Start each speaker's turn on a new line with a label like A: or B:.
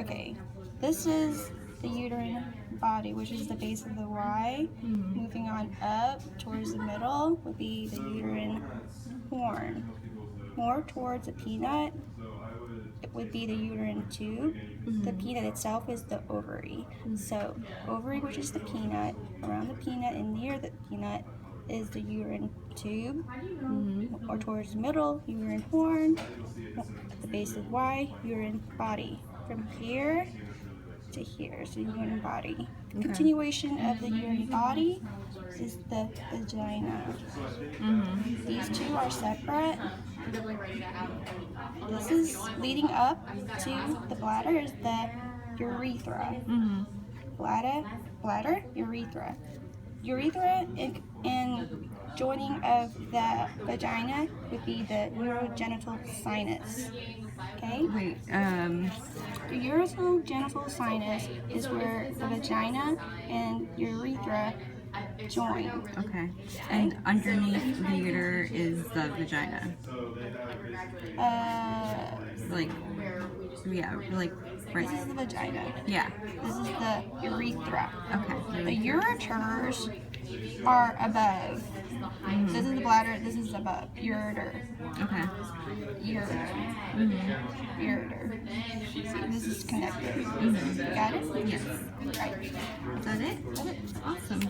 A: Okay, this is the uterine body, which is the base of the Y. Moving on up towards the middle would be the uterine horn. More towards the peanut, it would be the uterine tube. The peanut itself is the ovary. So ovary, which is the peanut, around the peanut and near the peanut is the uterine tube. Or towards the middle, uterine horn. At the base of Y, uterine body. From here to here, so uterine body.
B: Okay.
A: Continuation of the uterine body is the vagina. These two are separate. This is leading up to the bladder is the urethra. Bladder, urethra. Urethra and joining of the vagina would be the urogenital sinus. Okay?
B: Wait,
A: The urogenital sinus is where the vagina and urethra join.
B: okay. And underneath the uter is the vagina. Like right.
A: This is the vagina.
B: Yeah.
A: This is the urethra.
B: Okay.
A: The ureters are above. This is the bladder. This is above. Ureter.
B: Okay.
A: Ureter. Ureter. See, this is connected. You got it?
B: Yes.
A: Right.
B: Is that it?
A: Got it.
B: Awesome.